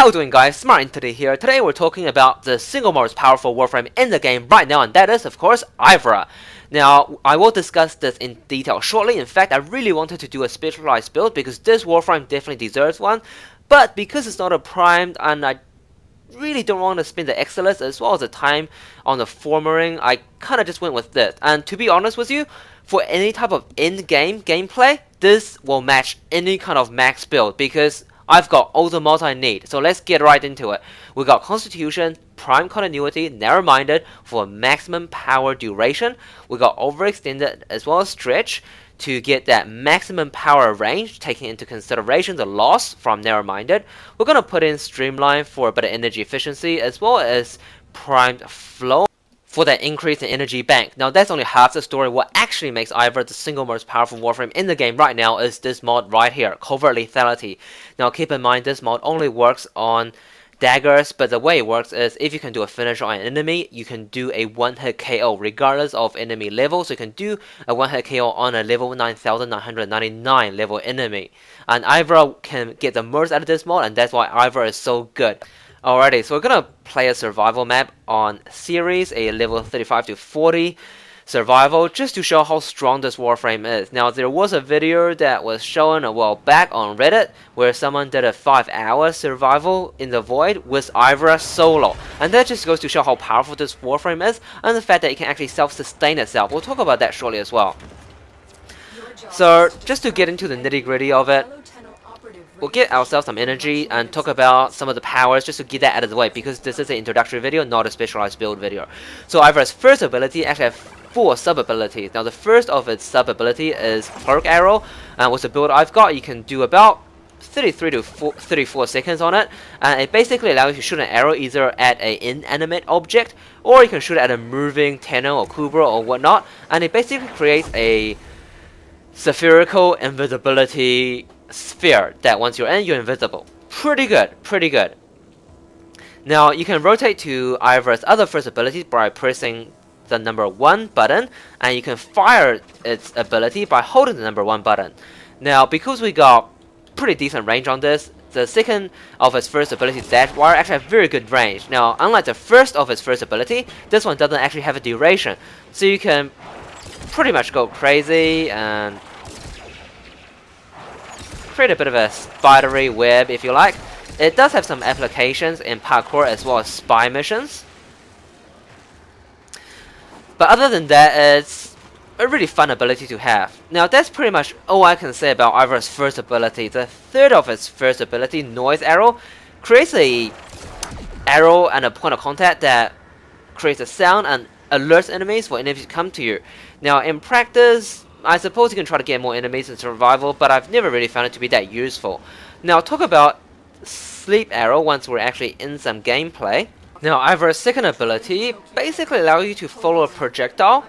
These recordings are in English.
How you doing, guys? SmartEntity here. Today we're talking about the single most powerful Warframe in the game right now, and that is, of course, Ivara. Now, I will discuss this in detail shortly. In fact, I really wanted to do a specialized build because this Warframe definitely deserves one, but because it's not a primed and I really don't want to spend the excellence as well as the time on the formering, I kind of just went with this. And to be honest with you, for any type of in-game gameplay, this will match any kind of max build because I've got all the mods I need. So let's get right into it. We got Constitution, Prime Continuity, Narrow-Minded for maximum power duration. We got Overextended as well as Stretch to get that maximum power range, taking into consideration the loss from Narrow-Minded. We're going to put in Streamline for better energy efficiency as well as Primed Flow for that increase in energy bank. Now that's only half the story. What actually makes Ivara the single most powerful Warframe in the game right now is this mod right here, Covert Lethality. Now keep in mind this mod only works on daggers, but the way it works is if you can do a finish on an enemy, you can do a one-hit KO regardless of enemy level. So you can do a one-hit KO on a level 9999 level enemy. And Ivara can get the most out of this mod, and that's why Ivara is so good. Alrighty, so we're gonna play a survival map on series, a level 35 to 40 survival, just to show how strong this Warframe is. Now, there was a video that was shown a while back on Reddit where someone did a 5-hour survival in the void with Ivara solo, and that just goes to show how powerful this Warframe is and the fact that it can actually self-sustain itself. We'll talk about that shortly as well. So, just to get into the nitty-gritty of it, we'll get ourselves some energy and talk about some of the powers just to get that out of the way because this is an introductory video, not a specialized build video. So Ivara's first ability actually has 4 sub-abilities. Now the first of its sub-ability is Cloak Arrow, and with the build I've got, you can do about 33 to 34 seconds on it, and it basically allows you to shoot an arrow either at an inanimate object or you can shoot at a moving Tenno or Kubra or whatnot, and it basically creates a spherical invisibility sphere that once you're in, you're invisible. Pretty good, pretty good. Now you can rotate to Ivara's other first ability by pressing the number 1 button, and you can fire its ability by holding the number 1 button. Now because we got pretty decent range on this, the second of its first ability, Dash Wire, actually have very good range. Now unlike the first of its first ability, this one doesn't actually have a duration, so you can pretty much go crazy and create a bit of a spidery web if you like. It does have some applications in parkour as well as spy missions. But other than that, it's a really fun ability to have. Now that's pretty much all I can say about Ivara's first ability. The third of its first ability, Noise Arrow, creates a arrow and a point of contact that creates a sound and alerts enemies for enemies to come to you. Now in practice, I suppose you can try to get more enemies in survival, but I've never really found it to be that useful. Now talk about Sleep Arrow once we're actually in some gameplay. Now Ivara's second ability basically allows you to follow a projectile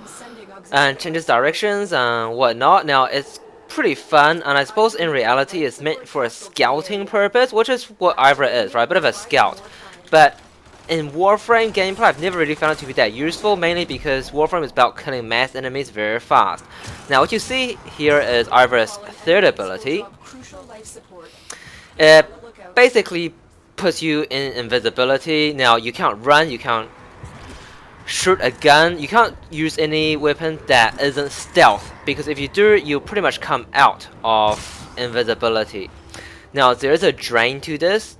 and changes directions and whatnot. Now it's pretty fun, and I suppose in reality it's meant for a scouting purpose, which is what Ivara is, right? A bit of a scout. But in Warframe gameplay, I've never really found it to be that useful, mainly because Warframe is about killing mass enemies very fast. Now what you see here is Ivara's third ability. It basically puts you in invisibility. Now you can't run, you can't shoot a gun, you can't use any weapon that isn't stealth, because if you do, you'll pretty much come out of invisibility. Now there is a drain to this.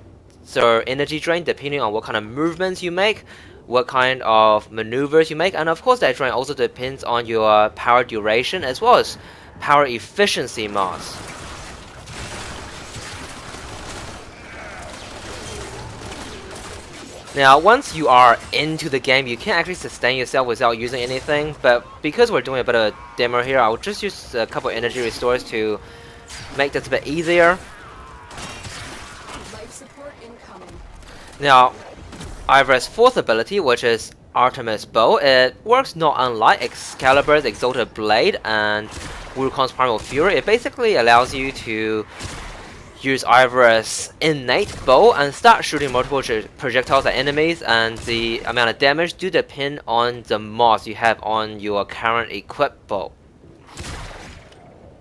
So energy drain depending on what kind of movements you make, what kind of maneuvers you make, and of course that drain also depends on your power duration as well as power efficiency mods. Now once you are into the game, you can actually sustain yourself without using anything, but because we're doing a bit of a demo here, I'll just use a couple energy restores to make this a bit easier. Now, Ivara's fourth ability, which is Artemis Bow, it works not unlike Excalibur's Exalted Blade and Wukong's Primal Fury. It basically allows you to use Ivara's innate bow and start shooting multiple projectiles at enemies, and the amount of damage do depend on the mods you have on your current equipped bow.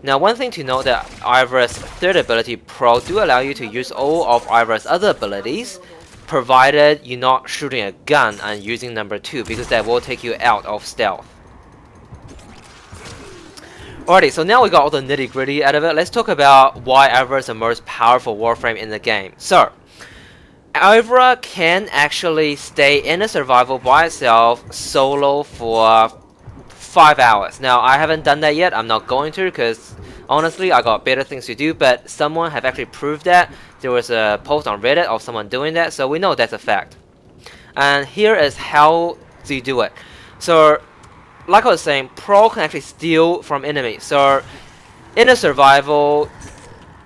Now, one thing to note that Ivara's third ability, Pro, do allow you to use all of Ivara's other abilities, provided you're not shooting a gun and using number 2, because that will take you out of stealth. Alrighty, so now we got all the nitty gritty out of it. Let's talk about why Ivara is the most powerful Warframe in the game. So, Ivara can actually stay in a survival by itself solo for 5 hours. Now, I haven't done that yet. I'm not going to, because honestly, I got better things to do. But someone have actually proved that. There was a post on Reddit of someone doing that, so we know that's a fact. And here is how you do it. So, like I was saying, Pro can actually steal from enemies. So, in a survival,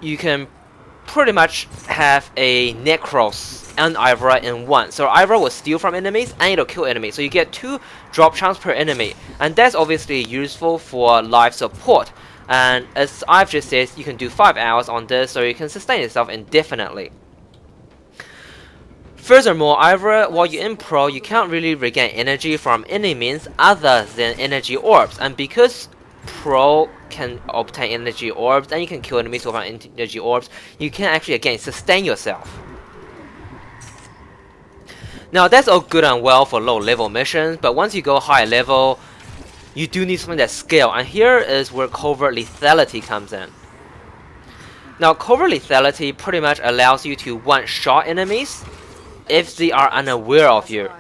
you can pretty much have a Necros and Ivara in one. So Ivara will steal from enemies and it'll kill enemies. So you get 2 drop chance per enemy. And that's obviously useful for life support. And as I've just said, you can do 5 hours on this, so you can sustain yourself indefinitely. Furthermore, Ivara, while you're in Pro, you can't really regain energy from any means other than energy orbs. And because Pro can obtain energy orbs and you can kill enemies with energy orbs, you can actually again sustain yourself. Now that's all good and well for low level missions, but once you go high level, you do need something that scale, and here is where covert lethality comes in. Now covert lethality pretty much allows you to one-shot enemies if they are unaware of you.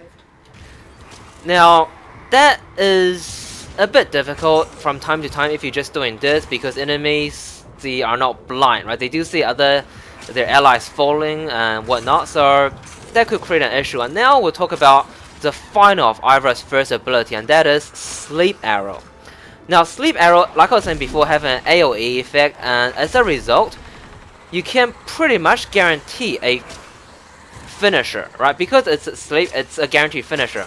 Now that is a bit difficult from time to time if you're just doing this, because enemies, they are not blind, right? They do see their allies falling and whatnot, so that could create an issue. And now we'll talk about the final of Ivara's first ability, and that is Sleep Arrow. Now Sleep Arrow, like I was saying before, have an AoE effect, and as a result, you can pretty much guarantee a finisher, right? Because it's sleep, it's a guaranteed finisher.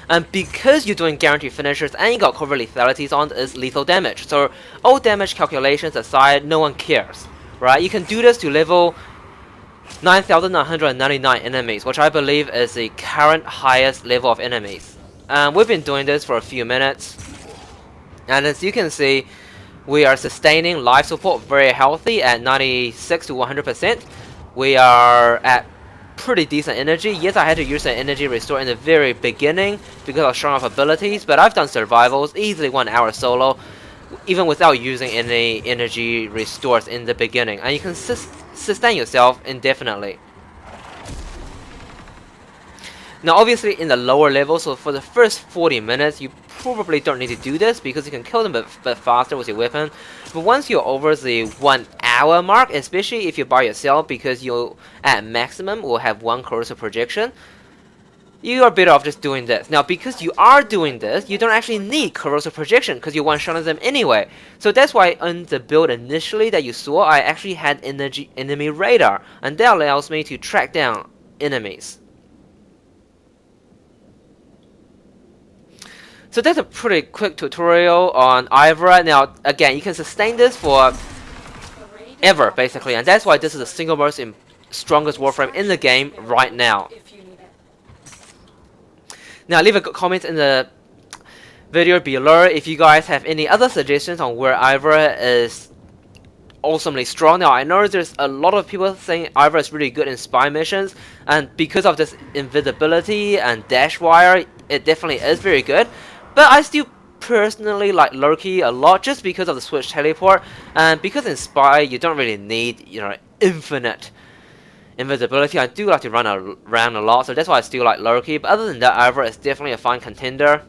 And because you're doing guaranteed finishers and you got covert lethalities on, is lethal damage. So all damage calculations aside, no one cares, right? You can do this to level 9,999 enemies, which I believe is the current highest level of enemies. And we've been doing this for a few minutes, and as you can see, we are sustaining life support very healthy at 96 to 100%. We are at pretty decent energy. Yes, I had to use an energy restore in the very beginning because I was showing off abilities, but I've done survivals, easily 1 hour solo, even without using any energy restores in the beginning, and you can sustain yourself indefinitely. Now obviously in the lower level, so for the first 40 minutes, you probably don't need to do this because you can kill them a bit faster with your weapon. But once you're over the 1 hour mark, especially if you're by yourself, because you at maximum will have 1 corrosive projection, you are better off just doing this. Now because you are doing this, you don't actually need corrosive projection because you're one-shotting them anyway. So that's why on the build initially that you saw, I actually had enemy radar, and that allows me to track down enemies. So that's a pretty quick tutorial on Ivara. Now again, you can sustain this for ever basically, and that's why this is the single most strongest Warframe in the game right now. Now leave a comment in the video below if you guys have any other suggestions on where Ivara is awesomely strong. Now I know there's a lot of people saying Ivara is really good in spy missions, and because of this invisibility and dash wire, it definitely is very good. But I still personally like Loki a lot just because of the switch teleport, and because in spy you don't really need, you know, infinite invisibility. I do like to run around a lot, so that's why I still like Loki. But other than that, Ivara is definitely a fine contender.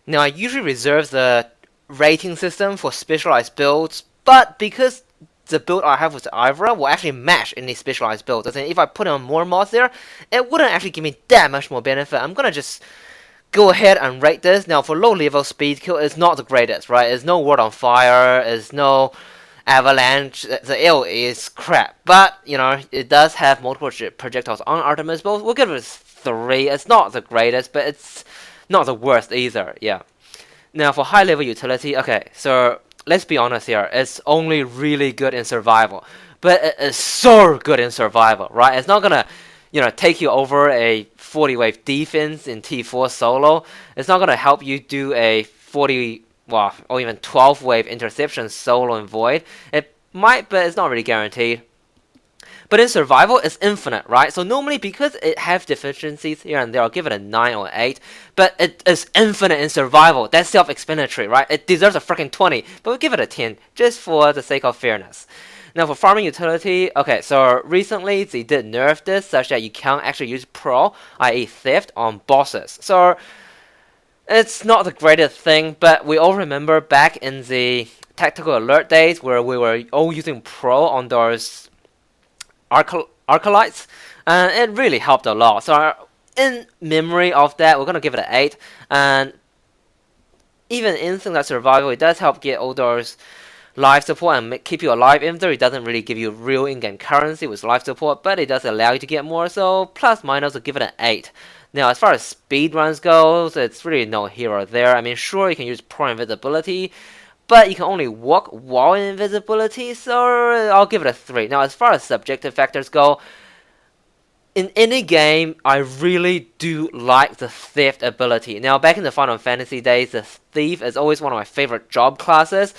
Now I usually reserve the rating system for specialized builds, but because the build I have with Ivara will actually match any specialized builds, as in if I put on more mods there, it wouldn't actually give me that much more benefit. I'm gonna just go ahead and rate this. Now for low level speed kill, it's not the greatest, right? There's no World on Fire, there's no Avalanche, the AoE is crap, but you know, it does have multiple projectiles on Artemis builds. We'll give it a 3. It's not the greatest, but it's not the worst either, yeah. Now for high level utility, okay, so let's be honest here, it's only really good in survival, but it is so good in survival, right? It's not gonna, you know, take you over a 40 wave defense in T4 solo. It's not gonna help you do a 40 well, or even 12 wave interception solo and void. It might, but it's not really guaranteed. But in survival, it's infinite, right? So normally, because it has deficiencies here and there, I'll give it a 9 or 8. But it is infinite in survival. That's self-explanatory, right? It deserves a freaking 20, but we'll give it a 10, just for the sake of fairness. Now for farming utility, okay, so recently they did nerf this such that you can't actually use Pro, i.e. theft, on bosses. So it's not the greatest thing, but we all remember back in the tactical alert days where we were all using Pro on those Arcalites, and it really helped a lot. So in memory of that, we're gonna give it an 8. And even in things like survival, it does help get all those life support and keep you alive, even though it doesn't really give you real in-game currency with life support, but it does allow you to get more, so plus minus will give it an 8. Now as far as speed runs goes, it's really no hero there. I mean, sure, you can use Pro Invisibility, but you can only walk while in invisibility, so I'll give it a 3. Now as far as subjective factors go, in any game, I really do like the theft ability. Now, back in the Final Fantasy days, the thief is always one of my favorite job classes.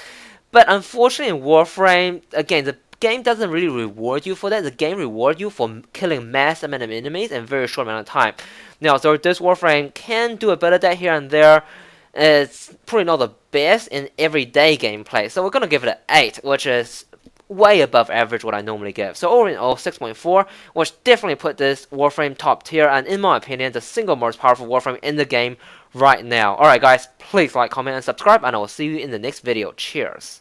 But unfortunately, in Warframe, again, the game doesn't really reward you for that. The game rewards you for killing mass amount of enemies in a very short amount of time. Now, so this Warframe can do a bit of that here and there. It's probably not the best in everyday gameplay. So we're going to give it an 8, which is way above average what I normally give. So all in all, 6.4, which definitely put this Warframe top tier, and in my opinion, the single most powerful Warframe in the game right now. Alright guys, please like, comment, and subscribe, and I will see you in the next video. Cheers.